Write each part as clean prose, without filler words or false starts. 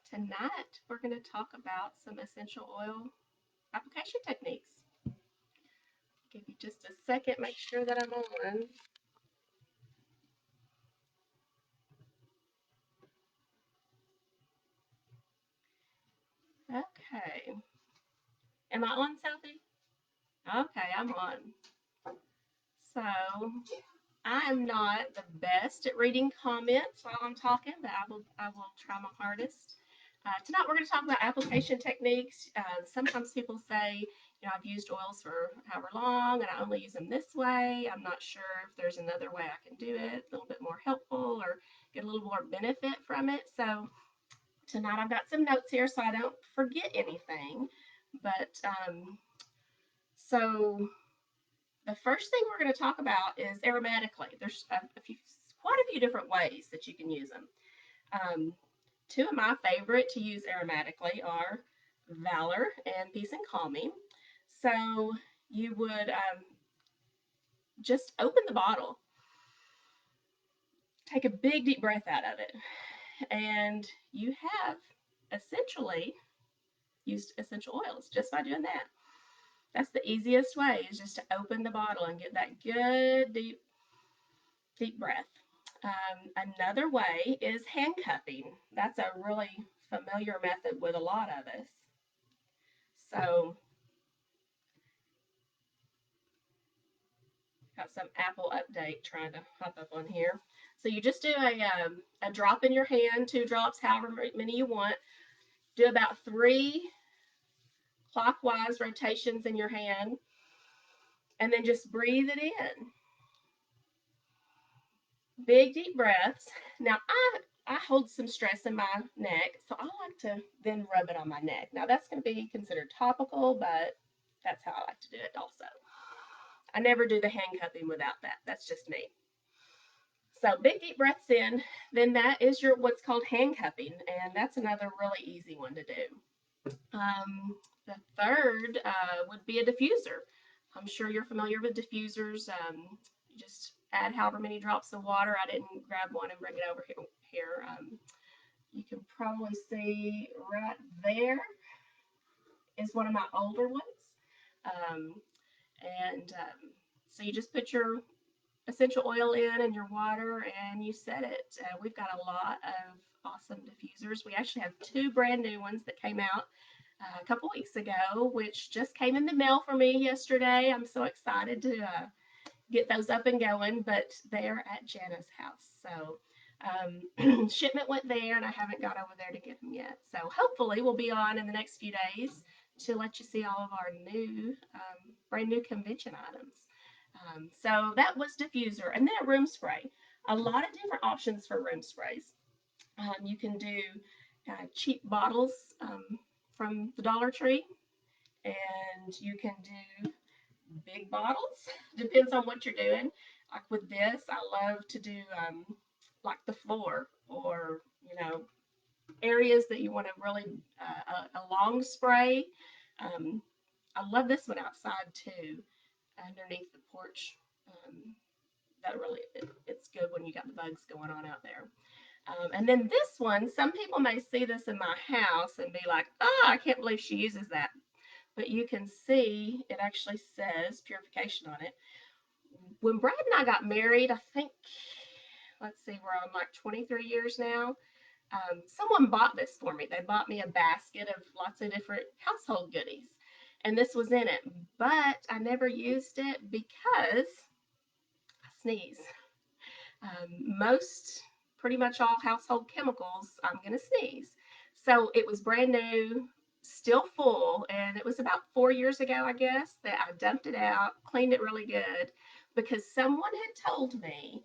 Tonight, we're going to talk about some essential oil application techniques. Give you just a second, make sure that I'm on. Okay. Am I on, Southie? Okay, I'm on. So, I am not the best at reading comments while I'm talking, but I will try my hardest. Tonight we're going to talk about application techniques. Sometimes people say, I've used oils for however long and I only use them this way. I'm not sure if there's another way I can do it, a little bit more helpful or get a little more benefit from it. So tonight I've got some notes here so I don't forget anything. But so the first thing we're going to talk about is aromatically. There's quite a few different ways that you can use them. Um, Two of my favorite to use aromatically are Valor and Peace and Calming. So you would just open the bottle, take a big deep breath out of it, and you have essentially used essential oils just by doing that. That's the easiest way, is just to open the bottle and get that good deep breath. Another way is handcuffing. That's a really familiar method with a lot of us. So, got some Apple update trying to hop up on here. So, you just do a drop in your hand, 2 drops, however many you want. Do about 3 clockwise rotations in your hand, and then just breathe it in. Big deep breaths. Now, I hold some stress in my neck, so I like to then rub it on my neck. Now, that's going to be considered topical, but that's how I like to do it also. I never do the handcuffing without that. That's just me. So big deep breaths in, then that is your what's called handcuffing, and that's another really easy one to do. The third would be a diffuser. I'm sure you're familiar with diffusers. You just add however many drops of water. I didn't grab one and bring it over here. You can probably see right there is one of my older ones. Um, and so you just put your essential oil in and your water and you set it. We've got a lot of awesome diffusers. We actually have 2 brand new ones that came out a couple weeks ago, which just came in the mail for me yesterday. I'm so excited to get those up and going, but they're at Jana's house. So shipment went there and I haven't got over there to get them yet. So hopefully we'll be on in the next few days to let you see all of our brand new convention items. So that was diffuser, and then a room spray. A lot of different options for room sprays. You can do cheap bottles from the Dollar Tree, and you can do big bottles. Depends on what you're doing. Like with this, I love to do like the floor or areas that you want to really a long spray. Um, I love this one outside too, underneath the porch. That really it's good when you got the bugs going on out there. And then this one, some people may see this in my house and be like, "Oh, I can't believe she uses that." But you can see it actually says purification on it. When Brad and I got married, I think, let's see, we're on like 23 years now. Someone bought this for me. They bought me a basket of lots of different household goodies, and this was in it. But I never used it because I sneeze. Most, pretty much all household chemicals, I'm going to sneeze. So it was brand new, still full, and it was about 4 years ago, I guess, that I dumped it out, cleaned it really good, because someone had told me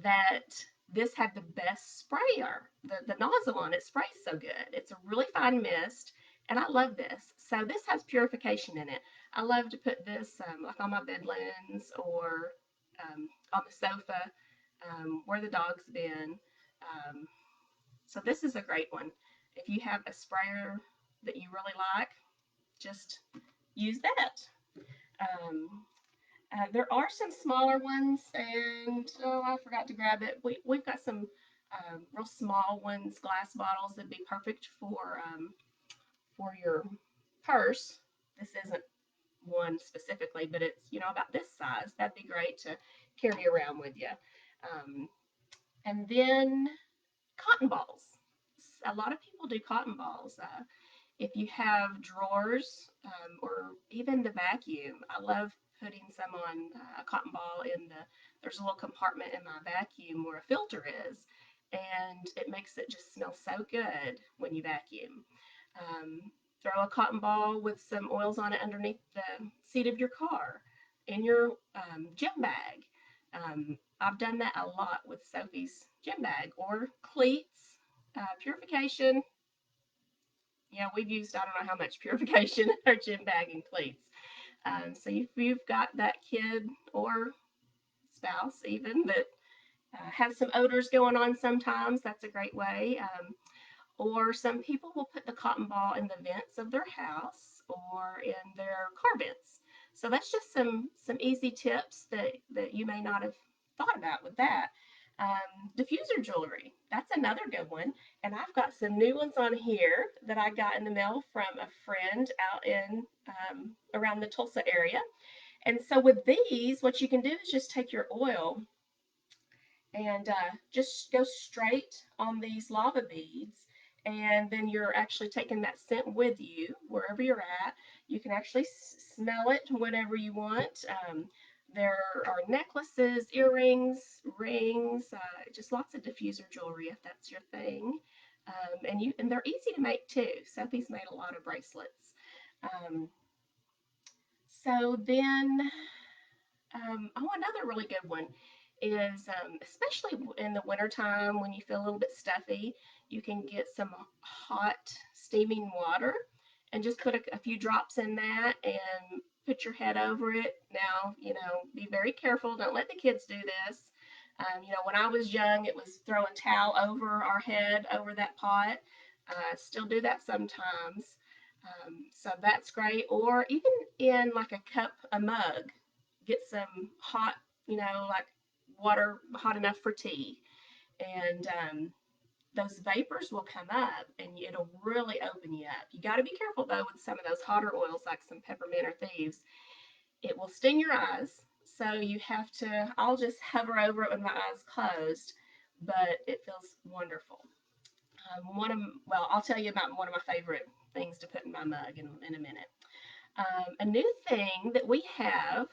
that this had the best sprayer. The nozzle on it sprays so good. It's a really fine mist, and I love this. So this has purification in it. I love to put this like on my bed linens or on the sofa where the dog's been. Um, so this is a great one. If you have a sprayer that you really like, just use that. Um, there are some smaller ones, and oh, I forgot to grab it. We've got some real small ones, glass bottles that'd be perfect for your purse. This isn't one specifically, but it's, about this size. That'd be great to carry around with you. Um, and then cotton balls. A lot of people do cotton balls. If you have drawers or even the vacuum, I love putting some on a cotton ball there's a little compartment in my vacuum where a filter is, and it makes it just smell so good when you vacuum. Um, Throw a cotton ball with some oils on it underneath the seat of your car in your gym bag. I've done that a lot with Sophie's gym bag or cleats, purification. Yeah, we've used, I don't know how much purification in our gym bag and cleats. So if you've got that kid or spouse even that have some odors going on sometimes, that's a great way. Or some people will put the cotton ball in the vents of their house or in their car vents. So that's just some easy tips that you may not have thought about with that. Diffuser jewelry, that's another good one. And I've got some new ones on here that I got in the mail from a friend out in around the Tulsa area. And so with these, what you can do is just take your oil and just go straight on these lava beads. And then you're actually taking that scent with you wherever you're at. You can actually smell it whenever you want. There are necklaces, earrings, rings, just lots of diffuser jewelry if that's your thing. And they're easy to make too. Sophie's made a lot of bracelets. Um, so then another really good one is, especially in the wintertime when you feel a little bit stuffy, you can get some hot steaming water and just put a few drops in that and put your head over it. Now, be very careful. Don't let the kids do this. When I was young, it was throw a towel over our head over that pot. Still do that sometimes. So that's great. Or even in like a cup, a mug, get some hot, like water hot enough for tea. And those vapors will come up and it'll really open you up. You got to be careful though with some of those hotter oils like some peppermint or thieves. It will sting your eyes. So you have to, I'll just hover over it with my eyes closed, but it feels wonderful. I'll tell you about one of my favorite things to put in my mug in a minute. A new thing that we have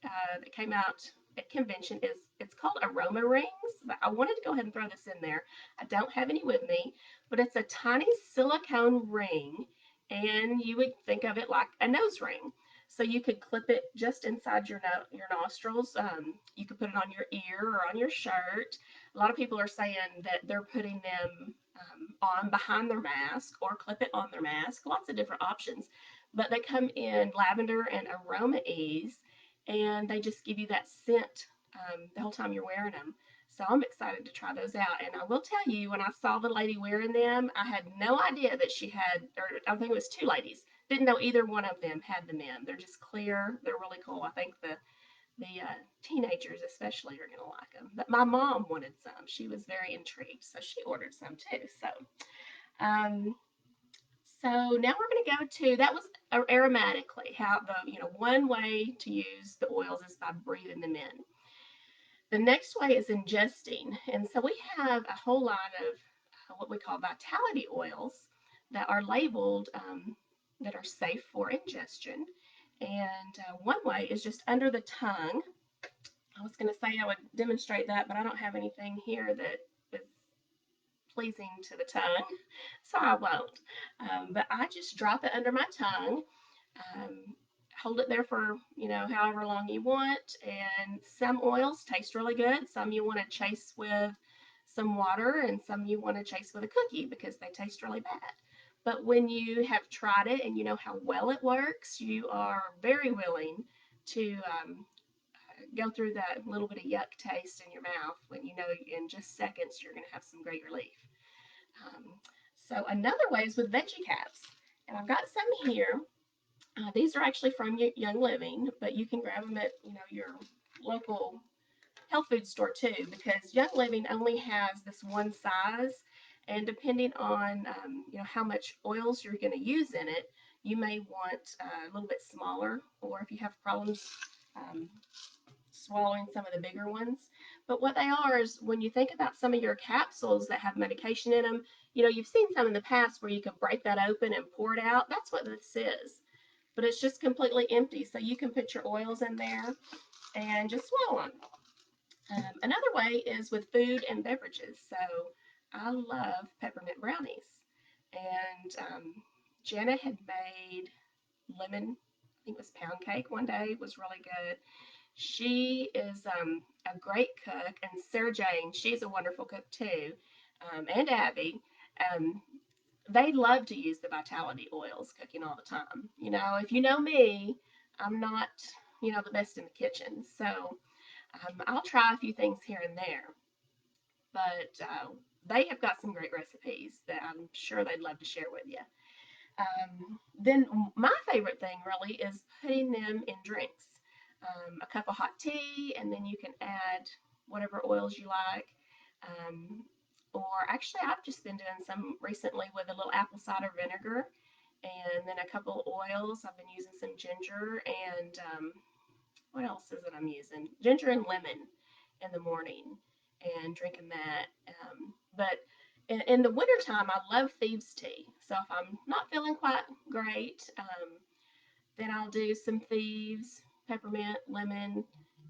that came out at convention is it's called aroma rings. But I wanted to go ahead and throw this in there. I don't have any with me, but it's a tiny silicone ring, and you would think of it like a nose ring. So you could clip it just inside your nostrils. You could put it on your ear or on your shirt. A lot of people are saying that they're putting them on behind their mask or clip it on their mask. Lots of different options, but they come in lavender and aroma ease, and they just give you that scent the whole time you're wearing them. So I'm excited to try those out. And I will tell you, when I saw the lady wearing them, I had no idea that she had, or I think it was two ladies. Didn't know either one of them had them in. They're just clear. They're really cool. I think the teenagers especially are going to like them. But my mom wanted some. She was very intrigued, so she ordered some too. Um, so now we're going to go to that was aromatically how one way to use the oils is by breathing them in. The next way is ingesting, and so we have a whole lot of what we call vitality oils that are labeled that are safe for ingestion. And one way is just under the tongue. I was going to say I would demonstrate that, but I don't have anything here that is pleasing to the tongue, so I won't. But I just drop it under my tongue, um, hold it there for however long you want. And some oils taste really good. Some you want to chase with some water, and some you want to chase with a cookie because they taste really bad. But when you have tried it and you know how well it works, you are very willing to go through that little bit of yuck taste in your mouth when you know in just seconds you're going to have some great relief. Um, so another way is with veggie caps. And I've got some here. These are actually from Young Living, but you can grab them at your local health food store too, because Young Living only has this one size, and depending on how much oils you're going to use in it, you may want a little bit smaller, or if you have problems um, swallowing some of the bigger ones. But what they are is, when you think about some of your capsules that have medication in them, you've seen some in the past where you can break that open and pour it out. That's what this is. But it's just completely empty, so you can put your oils in there and just swallow them. Another way is with food and beverages. So I love peppermint brownies. And Jenna had made lemon, I think it was pound cake one day. It was really good. She is a great cook, and Sarah Jane, she's a wonderful cook too, and Abby. Um, they love to use the vitality oils cooking all the time. If you know me, I'm not, the best in the kitchen. So I'll try a few things here and there, but they have got some great recipes that I'm sure they'd love to share with you. Then my favorite thing really is putting them in drinks. A cup of hot tea, and then you can add whatever oils you like. Um, or actually, I've just been doing some recently with a little apple cider vinegar, and then a couple of oils. I've been using some ginger and what else is it I'm using? Ginger and lemon in the morning and drinking that. But in the wintertime, I love thieves' tea. So if I'm not feeling quite great, then I'll do some thieves, peppermint, lemon,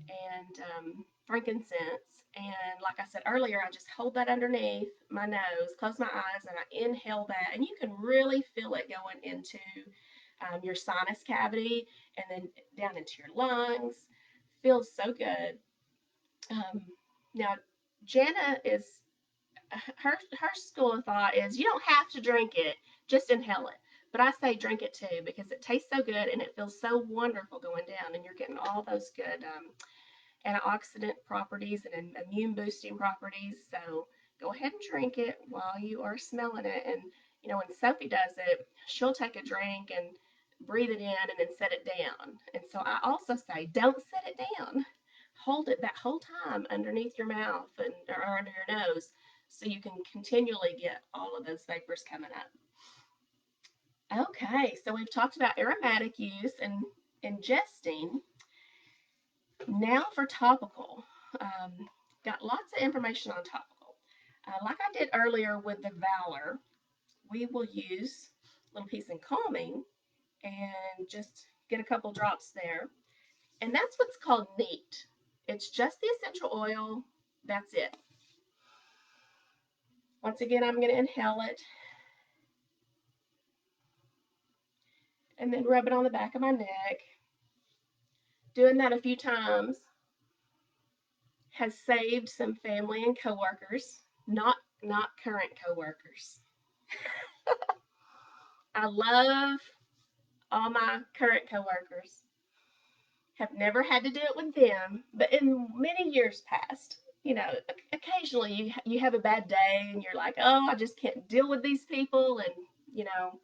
and frankincense. And like I said earlier, I just hold that underneath my nose, close my eyes, and I inhale that. And you can really feel it going into your sinus cavity and then down into your lungs. Feels so good. Um, now, Jana is her school of thought is you don't have to drink it, just inhale it. But I say drink it too, because it tastes so good and it feels so wonderful going down, and you're getting all those good antioxidant properties and immune boosting properties. So go ahead and drink it while you are smelling it. And when Sophie does it, she'll take a drink and breathe it in and then set it down. And so I also say, don't set it down. Hold it that whole time underneath your mouth or under your nose, so you can continually get all of those vapors coming up. Okay, so we've talked about aromatic use and ingesting. Now for topical. Um, got lots of information on topical. Like I did earlier with the Valor, we will use a little piece in calming and just get a couple drops there. And that's what's called neat. It's just the essential oil. That's it. Once again, I'm going to inhale it and then rub it on the back of my neck. Doing that a few times has saved some family and coworkers, not current coworkers. I love all my current coworkers. Have never had to do it with them, but in many years past, occasionally you have a bad day and you're like, oh, I just can't deal with these people, and you know,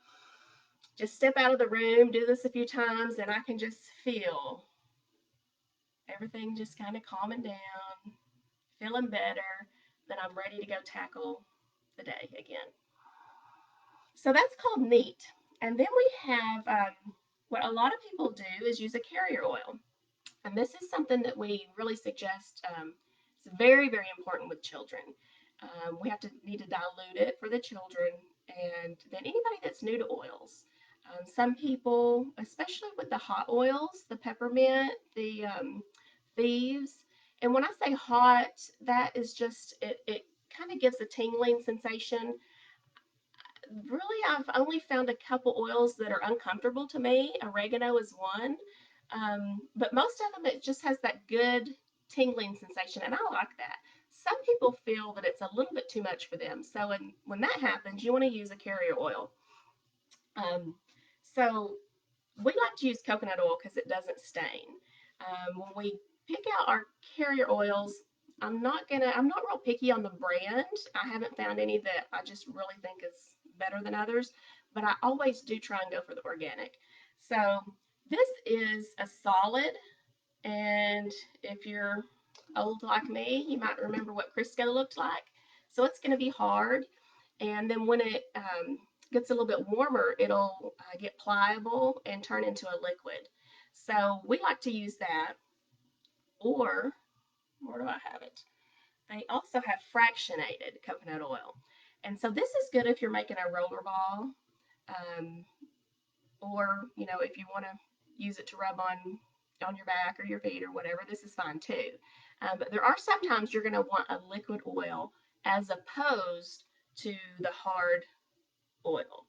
just step out of the room, do this a few times, and I can just feel everything just kind of calming down, feeling better. Then I'm ready to go tackle the day again. So that's called neat. And then we have what a lot of people do is use a carrier oil. And this is something that we really suggest. It's very, very important with children. We have to need to dilute it for the children, and then anybody that's new to oils. Some people, especially with the hot oils, the peppermint, the thieves, and when I say hot, that is just it kind of gives a tingling sensation. Really, I've only found a couple oils that are uncomfortable to me. Oregano is one. But most of them, it just has that good tingling sensation, and I like that. Some people feel that it's a little bit too much for them. So when that happens, you want to use a carrier oil. Um, so we like to use coconut oil because it doesn't stain. When we pick out our carrier oils, I'm not real picky on the brand. I haven't found any that I just really think is better than others, but I always do try and go for the organic. So this is a solid, and if you're old like me, you might remember what Crisco looked like. So it's going to be hard. And then when it gets a little bit warmer, it'll get pliable and turn into a liquid. So we like to use that. Or, where do I have it? They also have fractionated coconut oil. And so this is good if you're making a roller ball, um, or if you want to use it to rub on your back or your feet or whatever. This is fine too. But there are sometimes you're going to want a liquid oil as opposed to the hard oil.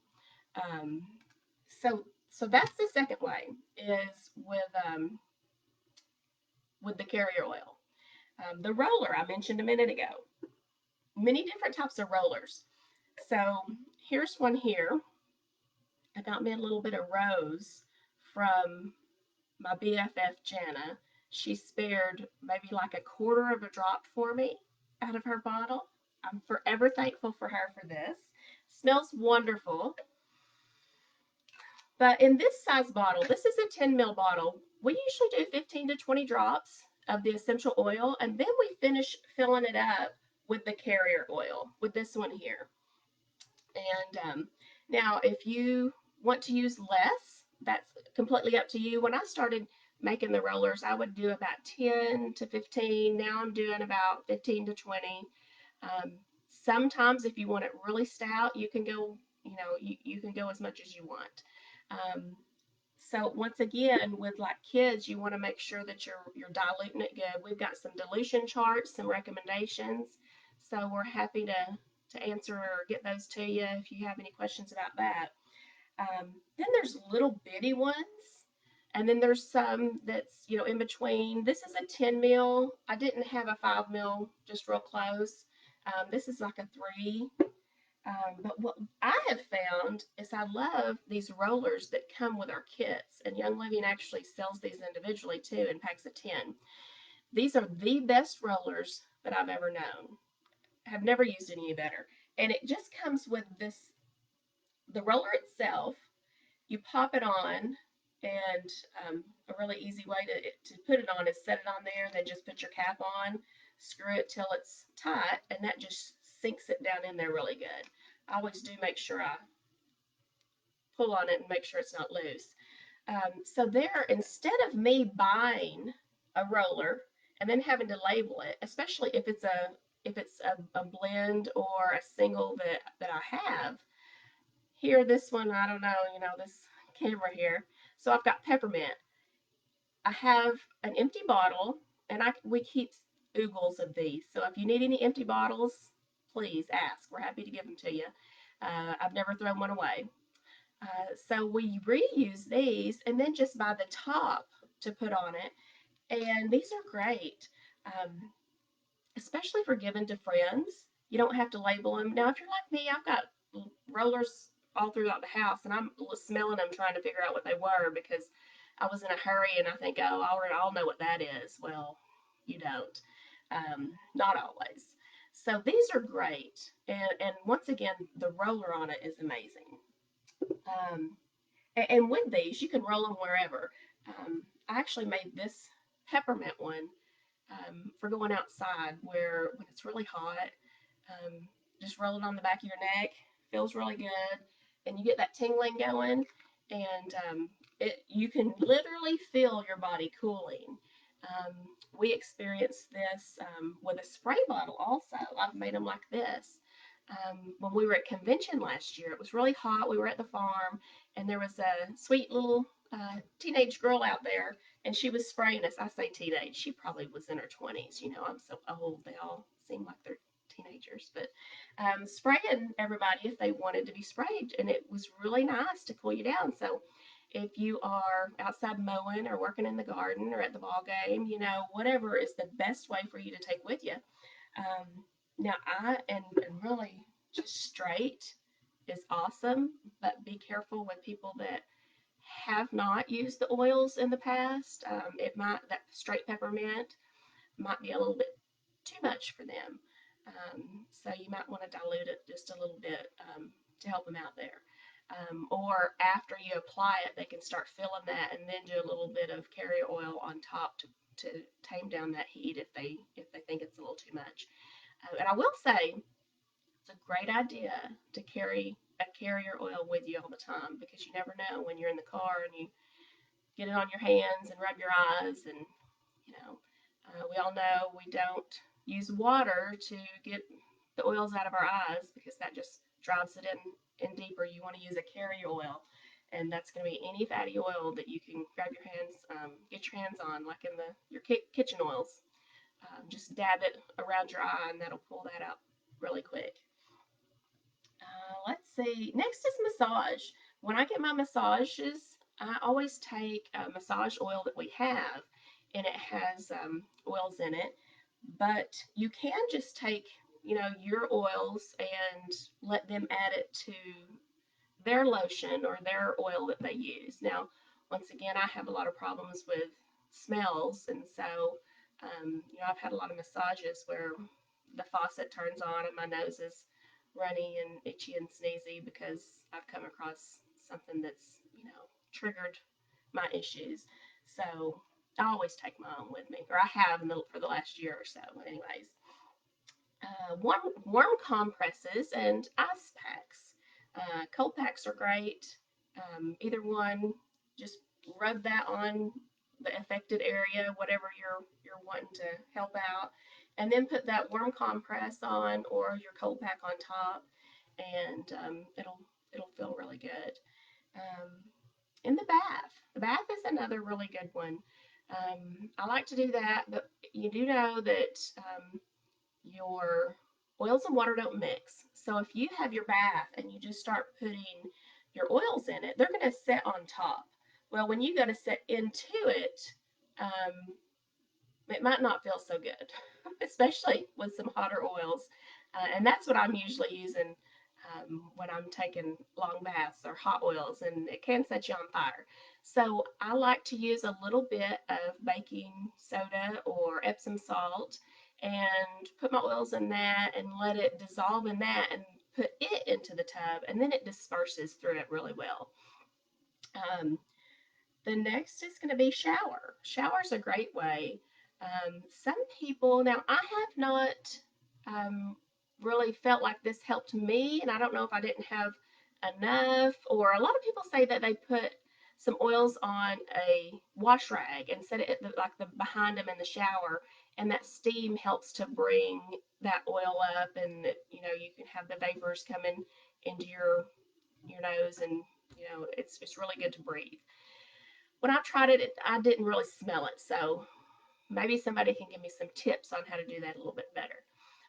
Um, so that's the second way is with the carrier oil. The roller I mentioned a minute ago. Many different types of rollers. So here's one here. I got me a little bit of rose from my BFF Jana. She spared maybe like a quarter of a drop for me out of her bottle. I'm forever thankful for her for this. Smells wonderful. But in this size bottle, this is a 10 ml bottle. We usually do 15 to 20 drops of the essential oil, and then we finish filling it up with the carrier oil, with this one here. And now, if you want to use less, that's completely up to you. When I started making the rollers, I would do about 10 to 15. Now I'm doing about 15 to 20. Um, Sometimes, if you want it really stout, you can go, you can go as much as you want. Um, so once again, with like kids, you want to make sure that you're diluting it good. We've got some dilution charts, some recommendations. So we're happy to answer or get those to you if you have any questions about that. Then there's little bitty ones, and then there's some that's in between. This is a 10 ml. I didn't have a 5 ml, just real close. This is like a 3. But what I have found is I love these rollers that come with our kits, and Young Living actually sells these individually too in packs of 10. These are the best rollers that I've ever known. Have never used any better. And it just comes with the roller itself. You pop it on, and a really easy way to put it on is set it on there, then just put your cap on, screw it till it's tight, and that just sinks it down in there really good. I always do make sure I pull on it and make sure it's not loose. So there, instead of me buying a roller and then having to label it, especially if it's a blend or a single that I have, here, this one, I don't know, this camera here. So I've got peppermint. I have an empty bottle, and we keep oogles of these. So if you need any empty bottles, please ask. We're happy to give them to you. I've never thrown one away. So we reuse these and then just buy the top to put on it. And these are great, especially for giving to friends. You don't have to label them. Now, if you're like me, I've got rollers all throughout the house, and I'm smelling them trying to figure out what they were because I was in a hurry and I think, oh, I'll know what that is. Well, you don't. Not always. So these are great. And once again, the roller on it is amazing. Um, and with these, you can roll them wherever. I actually made this peppermint one for going outside where when it's really hot, um, just roll it on the back of your neck. Feels really good, and you get that tingling going, and you can literally feel your body cooling. Um, we experienced this with a spray bottle also. I've made them like this. When we were at convention last year, it was really hot. We were at the farm, and there was a sweet little teenage girl out there, and she was spraying us. I say teenage, she probably was in her 20s. I'm so old, they all seem like they're teenagers, but spraying everybody if they wanted to be sprayed, and it was really nice to cool you down. So if you are outside mowing or working in the garden or at the ball game, whatever is the best way for you to take with you. Um, Now, and really just straight is awesome, but be careful with people that have not used the oils in the past. That straight peppermint might be a little bit too much for them. So you might want to dilute it just a little bit to help them out there. Or after you apply it, they can start filling that and then do a little bit of carrier oil on top to tame down that heat if they think it's a little too much. And I will say it's a great idea to carry a carrier oil with you all the time because you never know when you're in the car and you get it on your hands and rub your eyes and you know we all know we don't use water to get the oils out of our eyes because that just drives it in deeper. You want to use a carrier oil, and that's going to be any fatty oil that you can grab your hands, get your hands on, like in your kitchen oils. Just dab it around your eye, and that'll pull that out really quick. Let's see. Next is massage. When I get my massages, I always take a massage oil that we have, and it has oils in it. But you can just take, your oils and let them add it to their lotion or their oil that they use. Now, once again, I have a lot of problems with smells, and so I've had a lot of massages where the faucet turns on and my nose is runny and itchy and sneezy because I've come across something that's triggered my issues. So I always take my own with me, or I have for the last year or so. Anyways, warm compresses and ice packs. Cold packs are great. Either one, just rub that on the affected area, whatever you're wanting to help out, and then put that warm compress on or your cold pack on top, and it'll feel really good. Um, in the bath is another really good one. I like to do that, but you do know that your oils and water don't mix. So if you have your bath and you just start putting your oils in it, they're going to set on top. Well, when you go to set into it, um, it might not feel so good, especially with some hotter oils. And that's what I'm usually using when I'm taking long baths or hot oils, and it can set you on fire. So I like to use a little bit of baking soda or Epsom salt and put my oils in that and let it dissolve in that and put it into the tub, and then it disperses through it really well. Um, the next is going to be shower. Shower's a great way. Some people, now I have not um, really felt like this helped me, and I don't know if I didn't have enough, or a lot of people say that they put some oils on a wash rag and set it at like the behind them in the shower, and that steam helps to bring that oil up, and you can have the vapors coming into your nose, and it's really good to breathe. When I tried it, I didn't really smell it. So maybe somebody can give me some tips on how to do that a little bit better.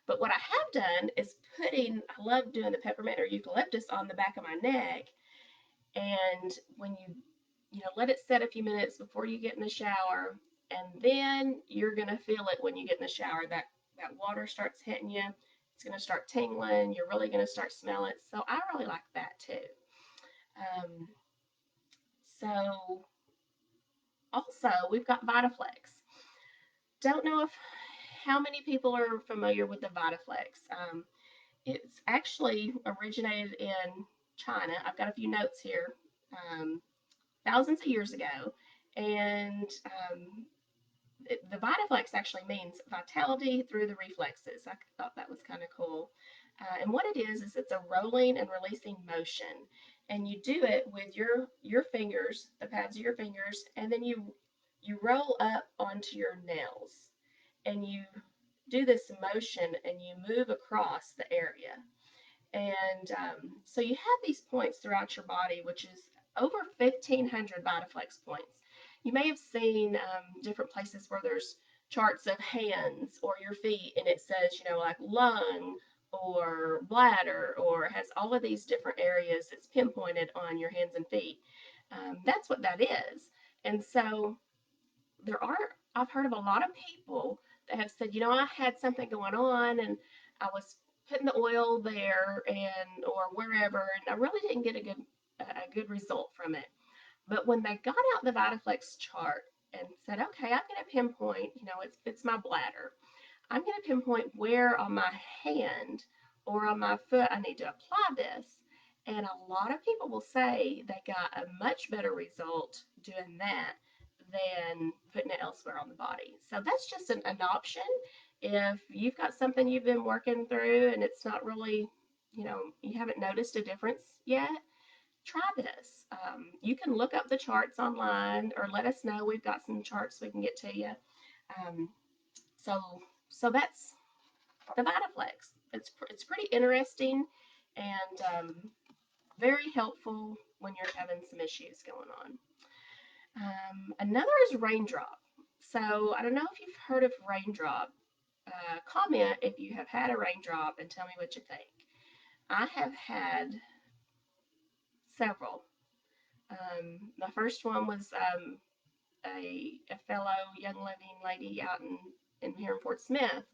But what I have done is I love doing the peppermint or eucalyptus on the back of my neck. And when let it set a few minutes before you get in the shower, and then you're going to feel it when you get in the shower. That water starts hitting you. It's going to start tingling. You're really going to start smelling it. So I really like that too. Um, so also, we've got Vitaflex. Don't know if how many people are familiar with the Vitaflex. It's actually originated in China. I've got a few notes here. Thousands of years ago, and the Vitaflex actually means vitality through the reflexes. I thought that was kind of cool. And what it is it's a rolling and releasing motion, and you do it with your fingers, the pads of your fingers, and then you roll up onto your nails, and you do this motion and you move across the area. And so you have these points throughout your body, which is over 1,500 Vitaflex points. You may have seen different places where there's charts of hands or your feet, and it says, like lung or bladder, or has all of these different areas that's pinpointed on your hands and feet. That's what that is. And so I've heard of a lot of people that have said, I had something going on and I was putting the oil there and or wherever, and I really didn't get a good result from it. But when they got out the Vitaflex chart and said, okay, I'm going to pinpoint, it's my bladder. I'm going to pinpoint where on my hand or on my foot I need to apply this. And a lot of people will say they got a much better result doing that than putting it elsewhere on the body. So that's just an option. If you've got something you've been working through and it's not really, you haven't noticed a difference yet, try this. You can look up the charts online or let us know. We've got some charts we can get to you. Um, so, so that's the Vitaflex. It's pretty interesting and very helpful when you're having some issues going on. Another is Raindrop. So I don't know if you've heard of Raindrop. Comment if you have had a Raindrop and tell me what you think. I have had several. The first one was a fellow Young Living lady out in here in Fort Smith.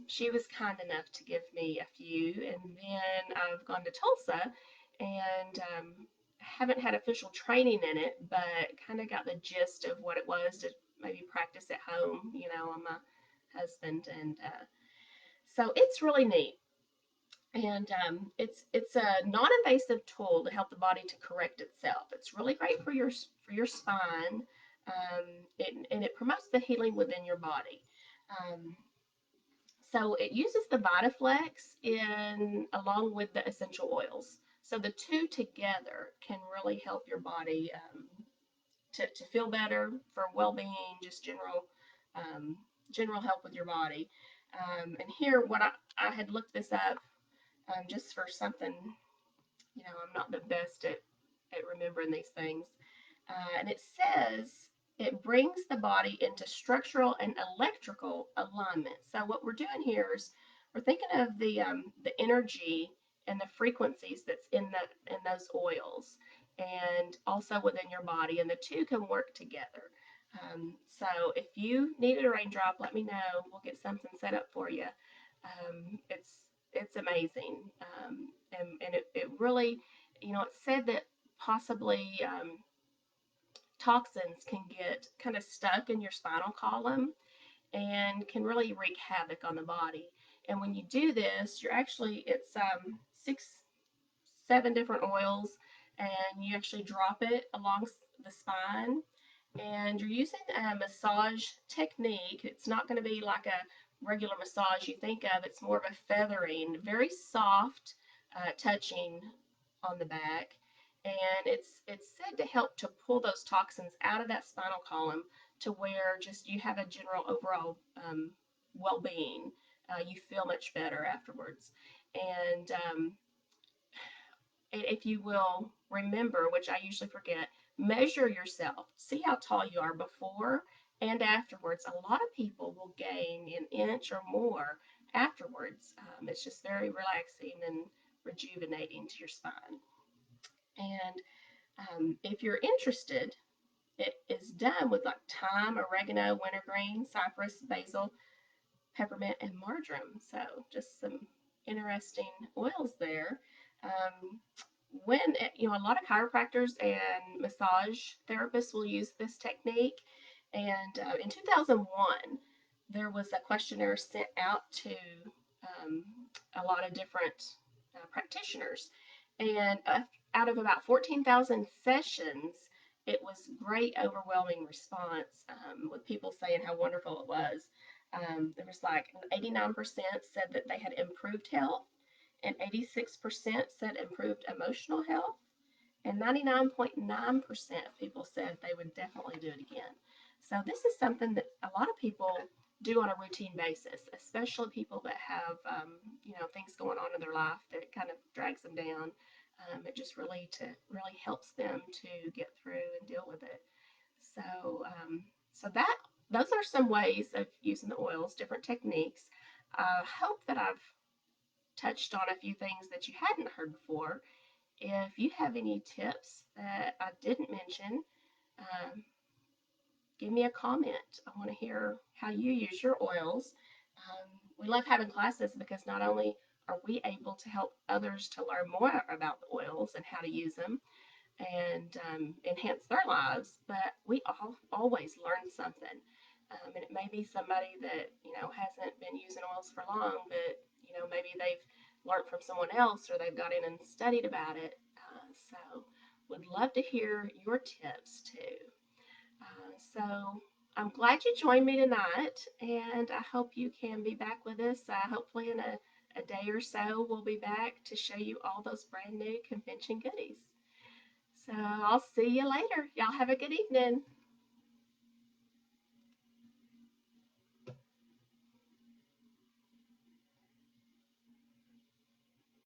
She was kind enough to give me a few, and then I've gone to Tulsa and haven't had official training in it, but kind of got the gist of what it was to maybe practice at home, on my husband, and so it's really neat. And it's a non-invasive tool to help the body to correct itself. It's really great for your spine, and it promotes the healing within your body. Um, so it uses the Vitaflex in along with the essential oils. So the two together can really help your body to feel better for well-being, just um, general help with your body. And here, what I had looked this up just for something. I'm not the best at remembering these things. And it says it brings the body into structural and electrical alignment. So what we're doing here is we're thinking of the energy and the frequencies that's in those oils, and also within your body, and the two can work together. So if you needed a raindrop, let me know. We'll get something set up for you. It's amazing, and it really, it said that possibly toxins can get kind of stuck in your spinal column and can really wreak havoc on the body. And when you do this, it's 7 different oils, and you actually drop it along the spine, and you're using a massage technique. It's not going to be like a regular massage you think of. It's more of a feathering, very soft touching on the back, and it's said to help to pull those toxins out of that spinal column to where just you have a general overall well-being. You feel much better afterwards, and if you will remember, which I usually forget, measure yourself. See how tall you are before and afterwards. A lot of people will gain an inch or more afterwards. It's just very relaxing and rejuvenating to your spine. And if you're interested, it is done with like thyme, oregano, wintergreen, cypress, basil, peppermint, and marjoram. So just some interesting oils there. Um, a lot of chiropractors and massage therapists will use this technique. And in 2001, there was a questionnaire sent out to um, a lot of different practitioners. And out of about 14,000 sessions, it was great, overwhelming response with people saying how wonderful it was. There was like 89% said that they had improved health, and 86% said improved emotional health, and 99.9% of people said they would definitely do it again. So this is something that a lot of people do on a routine basis, especially people that have, things going on in their life that kind of drags them down. It just really helps them to get through and deal with it. So, those are some ways of using the oils, different techniques. I hope that I've touched on a few things that you hadn't heard before. If you have any tips that I didn't mention, um, give me a comment. I want to hear how you use your oils. We love having classes because not only are we able to help others to learn more about the oils and how to use them and enhance their lives, but we all always learn something. And it may be somebody that hasn't been using oils for long, but maybe they've learned from someone else or they've got in and studied about it. So would love to hear your tips too. So I'm glad you joined me tonight, and I hope you can be back with us. Hopefully, in a day or so, we'll be back to show you all those brand new convention goodies. So I'll see you later. Y'all have a good evening.